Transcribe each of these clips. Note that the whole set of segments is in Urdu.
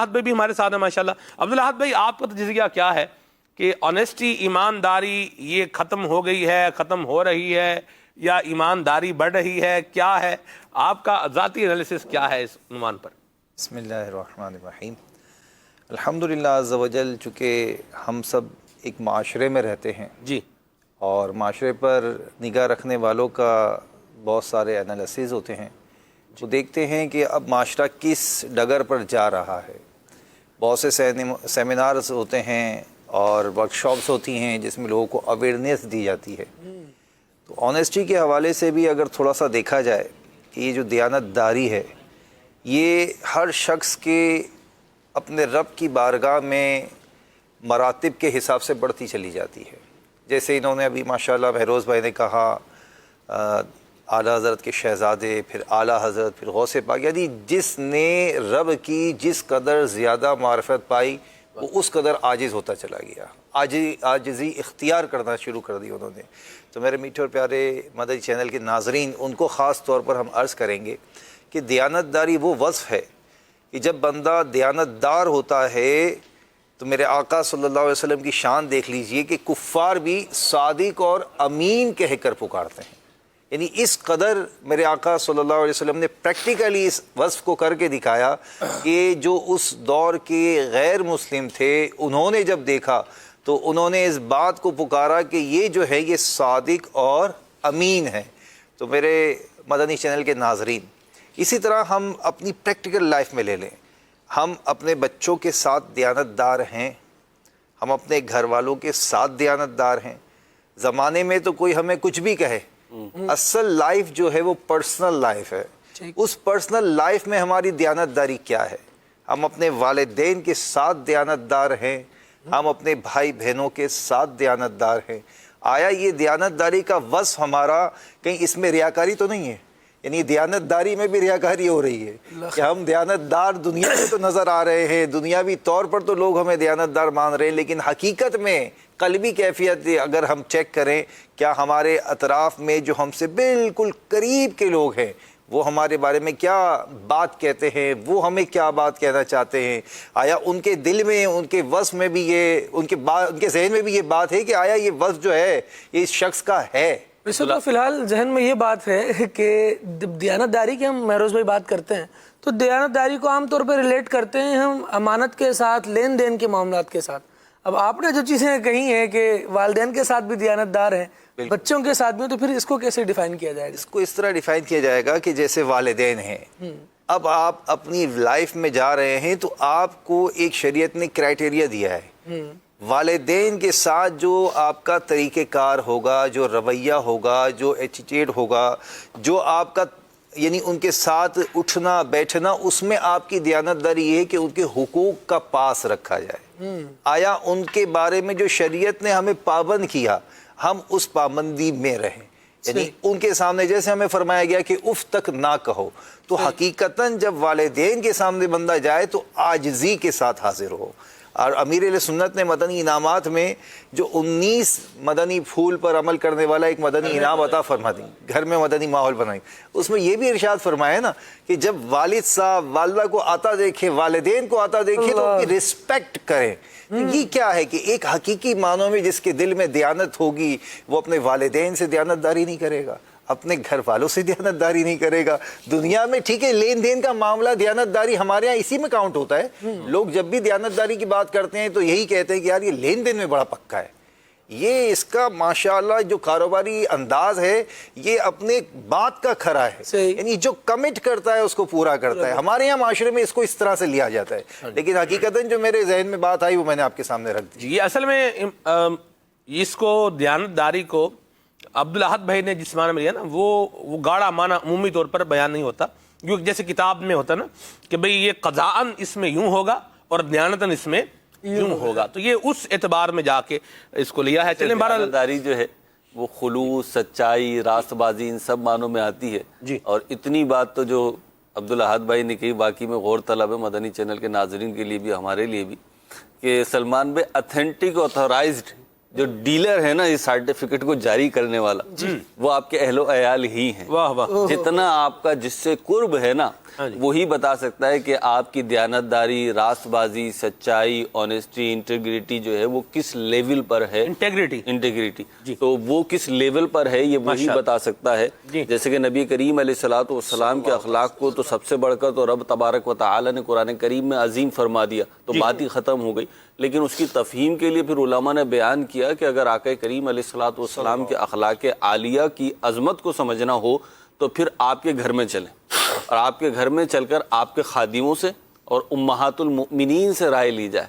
احد بھائی بھی ہمارے ساتھ ہیں ماشاءاللہ۔ عبدالاحد بھائی، آپ کا تجزیہ کیا ہے کہ آنیسٹی، ایمانداری یہ ختم ہو گئی ہے، ختم ہو رہی ہے، یا ایمانداری بڑھ رہی ہے؟ کیا ہے آپ کا ذاتی انالیسس، کیا ہے اس عنوان پر؟ بسم اللہ الرحمن الرحیم۔ الحمدللہ عز و جل، چونکہ ہم سب ایک معاشرے میں رہتے ہیں جی، اور معاشرے پر نگاہ رکھنے والوں کا بہت سارے انالیسز ہوتے ہیں، تو دیکھتے ہیں کہ اب معاشرہ کس ڈگر پر جا رہا ہے۔ بہت سے سیمینارز ہوتے ہیں اور ورکشاپس ہوتی ہیں جس میں لوگوں کو اویئرنیس دی جاتی ہے۔ تو آنیسٹی کے حوالے سے بھی اگر تھوڑا سا دیکھا جائے کہ یہ جو دیانت داری ہے، یہ ہر شخص کے اپنے رب کی بارگاہ میں مراتب کے حساب سے بڑھتی چلی جاتی ہے۔ جیسے انہوں نے ابھی ماشاءاللہ بہروز بھائی نے کہا، اعلیٰ حضرت کے شہزادے، پھر اعلیٰ حضرت، پھر غوث پاک، یعنی جس نے رب کی جس قدر زیادہ معرفت پائی وہ اس قدر عاجز ہوتا چلا گیا، عاجزی اختیار کرنا شروع کر دی انہوں نے۔ تو میرے میٹھے اور پیارے مدنی چینل کے ناظرین، ان کو خاص طور پر ہم عرض کریں گے کہ دیانت داری وہ وصف ہے کہ جب بندہ دیانت دار ہوتا ہے تو میرے آقا صلی اللہ علیہ وسلم کی شان دیکھ لیجئے کہ کفار بھی صادق اور امین کہہ کر پکارتے ہیں۔ یعنی اس قدر میرے آقا صلی اللہ علیہ وسلم نے پریکٹیکلی اس وصف کو کر کے دکھایا کہ جو اس دور کے غیر مسلم تھے، انہوں نے جب دیکھا تو انہوں نے اس بات کو پکارا کہ یہ جو ہے یہ صادق اور امین ہے۔ تو میرے مدنی چینل کے ناظرین، اسی طرح ہم اپنی پریکٹیکل لائف میں لے لیں، ہم اپنے بچوں کے ساتھ دیانت دار ہیں، ہم اپنے گھر والوں کے ساتھ دیانت دار ہیں۔ زمانے میں تو کوئی ہمیں کچھ بھی کہے، اصل لائف جو ہے وہ پرسنل لائف ہے۔ اس پرسنل لائف میں ہماری دیانت داری کیا ہے؟ ہم اپنے والدین کے ساتھ دیانت دار ہیں، ہم اپنے بھائی بہنوں کے ساتھ دیانت دار ہیں۔ آیا یہ دیانت داری کا وصف ہمارا کہیں اس میں ریاکاری تو نہیں ہے؟ یعنی دیانت داری میں بھی ریاکاری ہو رہی ہے کہ ہم دیانت دار دنیا میں تو نظر آ رہے ہیں، دنیاوی طور پر تو لوگ ہمیں دیانت دار مان رہے ہیں، لیکن حقیقت میں قلبی کیفیت اگر ہم چیک کریں، کیا ہمارے اطراف میں جو ہم سے بالکل قریب کے لوگ ہیں وہ ہمارے بارے میں کیا بات کہتے ہیں، وہ ہمیں کیا بات کہنا چاہتے ہیں؟ آیا ان کے دل میں، ان کے وصف میں بھی یہ، ان کے ذہن میں بھی یہ بات ہے کہ آیا یہ وصف جو ہے یہ اس شخص کا ہے؟ ویسے تو فی الحال ذہن میں یہ بات ہے کہ دیانت داری کی ہم مہروز بھائی بات کرتے ہیں تو دیانت داری کو عام طور پہ ریلیٹ کرتے ہیں ہم امانت کے ساتھ، لین دین کے معاملات کے ساتھ۔ اب آپ نے جو چیزیں کہی ہیں کہ والدین کے ساتھ بھی دیانت دار ہیں، بچوں کے ساتھ بھی، تو پھر اس کو کیسے ڈیفائن کیا جائے گا؟ اس کو اس طرح ڈیفائن کیا جائے گا کہ جیسے والدین ہیں، اب آپ اپنی لائف میں جا رہے ہیں تو آپ کو ایک شریعت نے کرائٹیریا دیا ہے، والدین کے ساتھ جو آپ کا طریقہ کار ہوگا، جو رویہ ہوگا، جو ایٹیٹیوڈ ہوگا، جو آپ کا یعنی ان کے ساتھ اٹھنا بیٹھنا، اس میں آپ کی دیانت داری یہ ہے کہ ان کے حقوق کا پاس رکھا جائے۔ آیا ان کے بارے میں جو شریعت نے ہمیں پابند کیا، ہم اس پابندی میں رہیں؟ یعنی ان کے سامنے جیسے ہمیں فرمایا گیا کہ اف تک نہ کہو، تو حقیقتاً جب والدین کے سامنے بندہ جائے تو عاجزی کے ساتھ حاضر ہو۔ اور امیر اہل سنت نے مدنی انعامات میں جو 19 مدنی پھول پر عمل کرنے والا ایک مدنی انعام عطا فرما دی، گھر میں مدنی ماحول بنائی، اس میں یہ بھی ارشاد فرمایا نا کہ جب والد صاحب والدہ کو آتا دیکھے، والدین کو آتا دیکھے تو ان کی رسپیکٹ کریں۔ یہ کیا ہے کہ ایک حقیقی معنوں میں جس کے دل میں دیانت ہوگی وہ اپنے والدین سے دیانت داری نہیں کرے گا، اپنے گھر والوں سے دیانت داری نہیں کرے گا۔ دنیا میں ٹھیک ہے لین دین کا معاملہ، دیانت داری ہمارے ہاں اسی میں کاؤنٹ ہوتا ہے۔ لوگ جب بھی دیانت داری کی بات کرتے ہیں تو یہی کہتے ہیں کہ یار یہ لین دین میں بڑا پکا ہے، یہ اس کا ماشاءاللہ جو کاروباری انداز ہے یہ اپنے بات کا کھرا ہے، یعنی جو کمٹ کرتا ہے اس کو پورا کرتا ہے۔ ہمارے یہاں معاشرے میں اس کو اس طرح سے لیا جاتا ہے، لیکن حقیقتاً جو میرے ذہن میں بات آئی وہ میں نے آپ کے سامنے رکھ دی۔ یہ اصل میں اس کو دیانت داری کو عبدالاحد بھائی نے جس معنی میں لیا نا، وہ گاڑا معنی عمومی طور پر بیان نہیں ہوتا، کیونکہ جیسے کتاب میں ہوتا نا کہ بھئی یہ قضاءً اس میں یوں ہوگا اور دیانتاً اس میں یوں ہوگا، تو یہ اس اعتبار میں جا کے اس کو لیا ہے۔ چلیں دیانت داری جو ہے وہ خلوص، سچائی، راست بازی ان سب معنوں میں آتی ہے، اور اتنی بات تو جو عبدالاحد بھائی نے کہی واقعی میں غور طلب ہے مدنی چینل کے ناظرین کے لیے بھی، ہمارے لیے بھی، کہ سلمان بھائی اتھینٹک، آتھورائزڈ جو ڈیلر ہے نا اس سرٹیفکیٹ کو جاری کرنے والا وہ آپ کے اہل و عیال ہی ہیں. واہ واہ. جتنا آپ کا جس سے قرب ہے نا وہی بتا سکتا ہے کہ آپ کی دیانتداری, راست بازی, سچائی, آنیسٹی, انٹیگریٹی جو ہے وہ کس لیول پر ہے. انٹیگریٹی تو وہ کس لیول پر ہے یہ وہی بتا سکتا ہے. جیسے کہ نبی کریم علیہ الصلوۃ والسلام کے اخلاق کو تو سب سے بڑھ کر تو رب تبارک و تعالی نے قرآن کریم میں عظیم فرما دیا تو بات ہی ختم ہو گئی. لیکن اس کی تفہیم کے لیے پھر علماء نے بیان کیا کہ اگر آقا کریم علیہ الصلوۃ والسلام کے اخلاق عالیہ کی عظمت کو سمجھنا ہو تو پھر آپ کے گھر میں چلیں اور آپ کے گھر میں چل کر آپ کے خادموں سے اور امہات المؤمنین سے رائے لی جائے.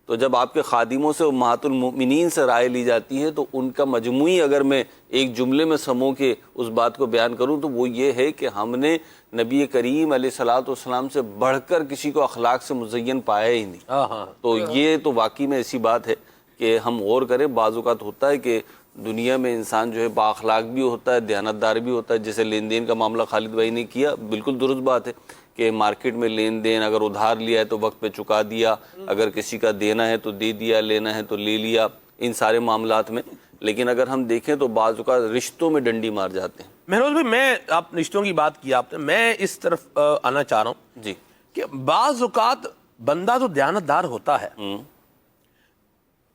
تو جب آپ کے خادموں سے امہات المؤمنین سے رائے لی جاتی ہے تو ان کا مجموعی اگر میں ایک جملے میں سمو کے اس بات کو بیان کروں تو وہ یہ ہے کہ ہم نے نبی کریم علیہ الصلوۃ والسلام سے بڑھ کر کسی کو اخلاق سے مزین پایا ہی نہیں. تو یہ تو واقعی میں ایسی بات ہے کہ ہم غور کریں. بعض اوقات ہوتا ہے کہ دنیا میں انسان جو ہے با اخلاق بھی ہوتا ہے, دیانتدار بھی ہوتا ہے. جیسے لین دین کا معاملہ خالد بھائی نے کیا, بالکل درست بات ہے کہ مارکیٹ میں لین دین اگر ادھار لیا ہے تو وقت پہ چکا دیا, اگر کسی کا دینا ہے تو دے دیا, لینا ہے تو لے لیا, ان سارے معاملات میں. لیکن اگر ہم دیکھیں تو بعض اوقات رشتوں میں ڈنڈی مار جاتے ہیں. مہروز بھائی, میں آپ رشتوں کی بات کیا آپ نے, میں اس طرف آنا چاہ رہا ہوں جی کہ بعض اوقات بندہ تو دیانتدار ہوتا ہے,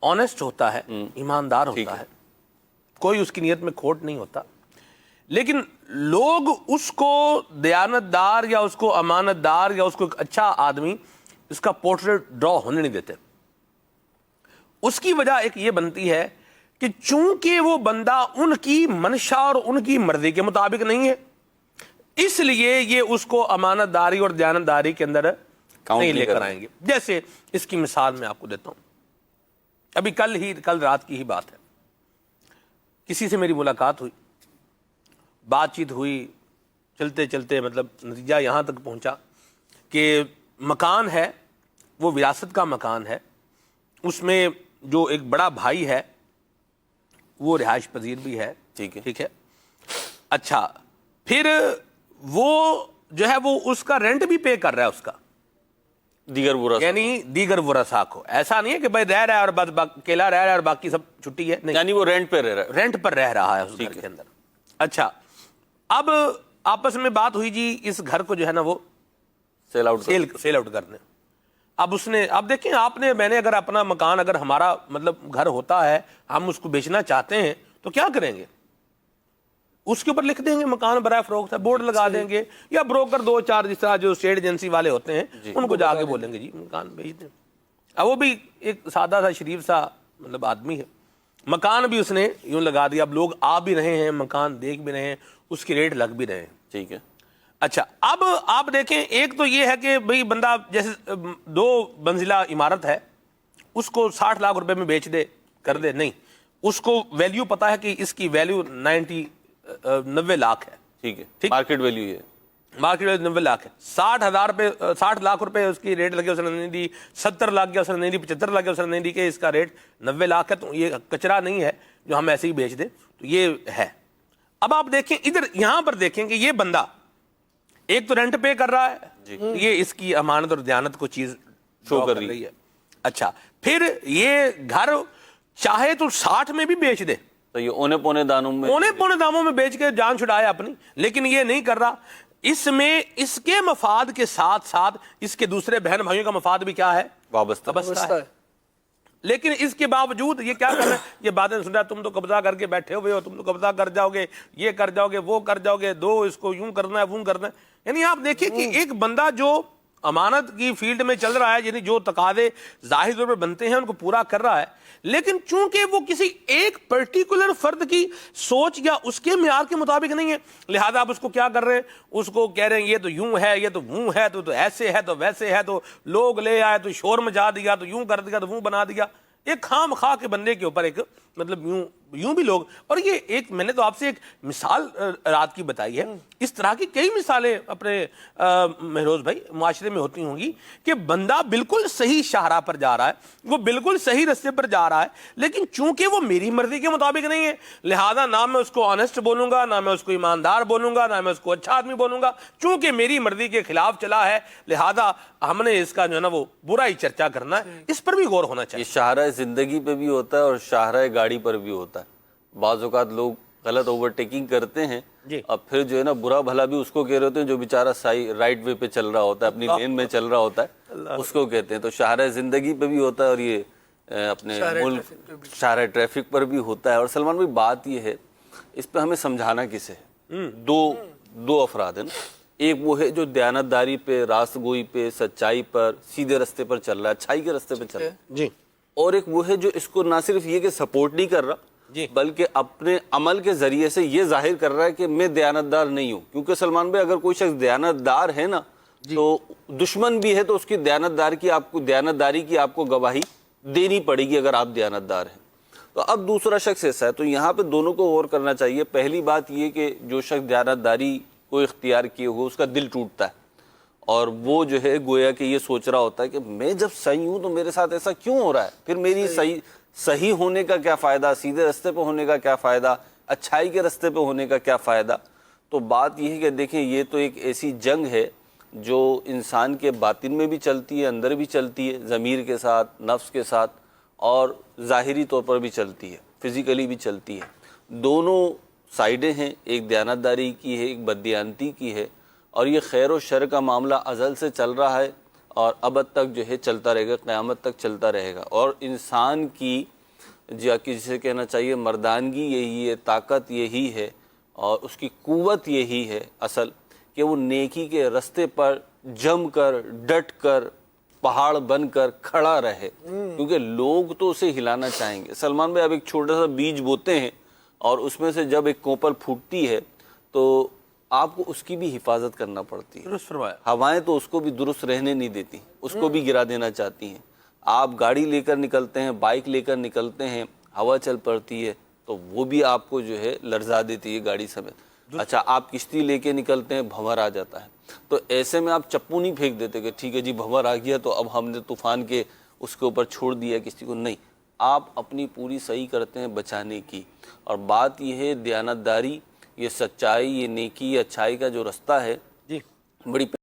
آنیسٹ ہوتا ہے, ایماندار ہوتا ہے, کوئی اس کی نیت میں کھوٹ نہیں ہوتا, لیکن لوگ اس کو دیانتدار یا اس کو امانت دار یا اس کو ایک اچھا آدمی اس کا پورٹریٹ ڈرا ہونے نہیں دیتے. اس کی وجہ ایک یہ بنتی ہے کہ چونکہ وہ بندہ ان کی منشا اور ان کی مرضی کے مطابق نہیں ہے, اس لیے یہ اس کو امانت داری اور دیانتداری کے اندر نہیں لے کر آئیں گے. جیسے اس کی مثال میں آپ کو دیتا ہوں. ابھی کل رات کی ہی بات ہے, کسی سے میری ملاقات ہوئی, بات چیت ہوئی, چلتے چلتے مطلب نتیجہ یہاں تک پہنچا کہ مکان ہے وہ وراثت کا مکان ہے, اس میں جو ایک بڑا بھائی ہے وہ رہائش پذیر بھی ہے. ٹھیک ہے. اچھا, پھر وہ جو ہے وہ اس کا رینٹ بھی پے کر رہا ہے, اس کا دیگر ورثہ, یعنی دیگر ورثاء کو. ایسا نہیں ہے کہ بھائی رہ رہا ہے اور بس اکیلا رہ رہا ہے اور باقی سب چھٹی ہے, نہیں, یعنی وہ رینٹ پہ رہ رہا ہے, رینٹ پر رہ رہا ہے اس گھر کے اندر. اچھا, اب آپس میں بات ہوئی جی اس گھر کو جو ہے نا وہ سیل آؤٹ کرنے. اب اس نے, اب دیکھیں آپ نے, میں نے اگر اپنا مکان, اگر ہمارا مطلب گھر ہوتا ہے, ہم اس کو بیچنا چاہتے ہیں تو کیا کریں گے؟ اس کے اوپر لکھ دیں گے مکان برائے فروخت ہے, بورڈ لگا دیں گے, یا بروکر 2-4 جس طرح جو اسٹیٹ ایجنسی والے ہوتے ہیں ان کو جا کے بولیں گے جی مکان بیچ دیں. اب وہ بھی ایک سادہ سا شریف سا مطلب آدمی ہے, مکان بھی اس نے یوں لگا دیا. اب لوگ آ بھی رہے ہیں, مکان دیکھ بھی رہے ہیں, اس کی ریٹ لگ بھی رہے ہیں. ٹھیک ہے. اچھا, اب آپ دیکھیں, ایک تو یہ ہے کہ بھئی بندہ جیسے 2 منزلہ عمارت ہے, اس کو 60 لاکھ روپے میں بیچ دے, کر دے, نہیں, اس کو ویلیو پتا ہے کہ اس کی ویلیو 90 لاکھ ہے. ٹھیک ہے, مارکیٹ ویلیو یہ مارکیٹ ویلیو 90 لاکھ ہے. 60 لاکھ روپے اس کی ریٹ لگے, اس نے نہیں دی. 70 لاکھ گیا اس نے نہیں دی, 75 لاکھ گیا اس نے نہیں دی, کہ اس کا ریٹ 90 لاکھ ہے. تو یہ کچرا نہیں ہے جو ہم ایسے ہی بیچ دیں, تو یہ ہے. اب آپ دیکھیں ادھر, یہاں پر دیکھیں کہ یہ بندہ ایک تو رینٹ پے کر رہا ہے, یہ اس کی امانت اور دیانت کو چیز شو کر رہی ہے. اچھا, پھر یہ گھر چاہے تو 60 میں بھی بیچ دے, تو یہ اونے پونے داموں میں بیچ کے جان چھڑائے اپنی, لیکن یہ نہیں کر رہا. اس میں اس کے مفاد کے ساتھ ساتھ اس کے دوسرے بہن بھائیوں کا مفاد بھی کیا ہے, وابستہ ہے. لیکن اس کے باوجود یہ کیا کر رہے ہیں, یہ باتیں سن رہا ہے, تم تو قبضہ کر کے بیٹھے ہوئے ہو, تم تو قبضہ کر جاؤ گے, یہ کر جاؤ گے, وہ کر جاؤ گے, اس کو یوں کرنا ہے, وہ کرنا ہے. یعنی آپ دیکھیں کہ ایک بندہ جو امانت کی فیلڈ میں چل رہا ہے, یعنی جو تقاضے ظاہر طور پر بنتے ہیں ان کو پورا کر رہا ہے, لیکن چونکہ وہ کسی ایک پرٹیکولر فرد کی سوچ یا اس کے معیار کے مطابق نہیں ہے, لہذا آپ اس کو کیا کر رہے ہیں, اس کو کہہ رہے ہیں یہ تو یوں ہے, یہ تو وہ ہے, تو ایسے ہے, تو ویسے ہے, تو لوگ لے آئے تو شور مچا دیا, تو یوں کر دیا, تو وہ بنا دیا. ایک خام خواہ کے بندے کے اوپر ایک مطلب یوں بھی لوگ. اور یہ ایک میں نے تو آپ سے ایک مثال رات کی بتائی ہے, اس طرح کی کئی مثالیں اپنے مہروز بھائی معاشرے میں ہوتی ہوں گی کہ بندہ بالکل صحیح شاہراہ پر جا رہا ہے, وہ بالکل صحیح رستے پر جا رہا ہے, لیکن چونکہ وہ میری مرضی کے مطابق نہیں ہے, لہذا نہ میں اس کو آنیسٹ بولوں گا, نہ میں اس کو ایماندار بولوں گا, نہ میں اس کو اچھا آدمی بولوں گا. چونکہ میری مرضی کے خلاف چلا ہے, لہذا ہم نے اس کا جو ہے نا وہ برا ہی چرچا کرنا ہے. اس پر بھی غور ہونا چاہیے. یہ شاہراہ زندگی پہ بھی ہوتا ہے اور شاہراہ گاڑی پر بھی ہوتا ہے. بعض اوقات لوگ غلط اوورٹیکنگ کرتے ہیں اور پھر جو ہے نا برا بھلا بھی اس کو کہہ رہے ہوتے ہیں جو بیچارہ رائٹ وے پہ چل رہا ہوتا ہے, اپنی لین میں چل رہا ہوتا ہے, اس کو کہتے ہیں. تو شاہراہ زندگی پہ بھی ہوتا ہے اور یہ اپنے ملک شاہراہ ٹریفک پر بھی ہوتا ہے. اور سلمان بھائی بات یہ ہے, اس پہ ہمیں سمجھانا کسے ہے؟ دو افراد ہیں نا. ایک وہ ہے جو دیانتداری پہ, راست گوئی پہ, سچائی پر, سیدھے رستے پر چل رہا ہے, اچھائی کے رستے پہ چل رہا ہے جی, اور ایک وہ ہے جو اس کو نہ صرف یہ کہ سپورٹ نہیں کر رہا بلکہ اپنے عمل کے ذریعے سے یہ ظاہر کر رہا ہے کہ میں دیانتدار نہیں ہوں. کیونکہ سلمان بھائی اگر کوئی شخص دیانتدار ہے نا تو دشمن بھی ہے تو اس کی دیانتداری کی آپ کو گواہی دینی پڑے گی اگر آپ دیانتدار ہیں. تو اب دوسرا شخص ایسا ہے, تو یہاں پہ دونوں کو غور کرنا چاہیے. پہلی بات یہ کہ جو شخص دیانتداری کو اختیار کیے ہوئے اس کا دل ٹوٹتا ہے اور وہ جو ہے گویا کہ یہ سوچ رہا ہوتا ہے کہ میں جب صحیح ہوں تو میرے ساتھ ایسا کیوں ہو رہا ہے, پھر میری صحیح ہونے کا کیا فائدہ, سیدھے رستے پہ ہونے کا کیا فائدہ, اچھائی کے رستے پہ ہونے کا کیا فائدہ. تو بات یہ ہے کہ دیکھیں یہ تو ایک ایسی جنگ ہے جو انسان کے باطن میں بھی چلتی ہے, اندر بھی چلتی ہے, ضمیر کے ساتھ, نفس کے ساتھ, اور ظاہری طور پر بھی چلتی ہے, فزیکلی بھی چلتی ہے. دونوں سائیڈیں ہیں, ایک دیانتداری کی ہے, ایک بددیانتی کی ہے, اور یہ خیر و شر کا معاملہ ازل سے چل رہا ہے اور ابد تک جو ہے چلتا رہے گا, قیامت تک چلتا رہے گا. اور انسان کی جسے کہنا چاہیے مردانگی یہی ہے, طاقت یہی ہے اور اس کی قوت یہی ہے اصل, کہ وہ نیکی کے رستے پر جم کر, ڈٹ کر, پہاڑ بن کر کھڑا رہے. کیونکہ لوگ تو اسے ہلانا چاہیں گے. سلمان بھائی اب ایک چھوٹا سا بیج بوتے ہیں اور اس میں سے جب ایک کوپل پھوٹتی ہے تو آپ کو اس کی بھی حفاظت کرنا پڑتی ہے. درست فرمایا. ہوائیں تو اس کو بھی درست رہنے نہیں دیتی, اس کو بھی گرا دینا چاہتی ہیں. آپ گاڑی لے کر نکلتے ہیں, بائک لے کر نکلتے ہیں, ہوا چل پڑتی ہے تو وہ بھی آپ کو جو ہے لرزا دیتی ہے گاڑی سمیت. اچھا آپ کشتی لے کے نکلتے ہیں, بھنور آ جاتا ہے, تو ایسے میں آپ چپو نہیں پھینک دیتے کہ ٹھیک ہے جی بھنور آ گیا تو اب ہم نے طوفان کے اس کے اوپر چھوڑ دیا کشتی کو. نہیں, آپ اپنی پوری صحیح کرتے ہیں بچانے کی. اور بات یہ ہے دیانتداری, یہ سچائی, یہ نیکی, یہ اچھائی کا جو رستہ ہے, جی, بڑی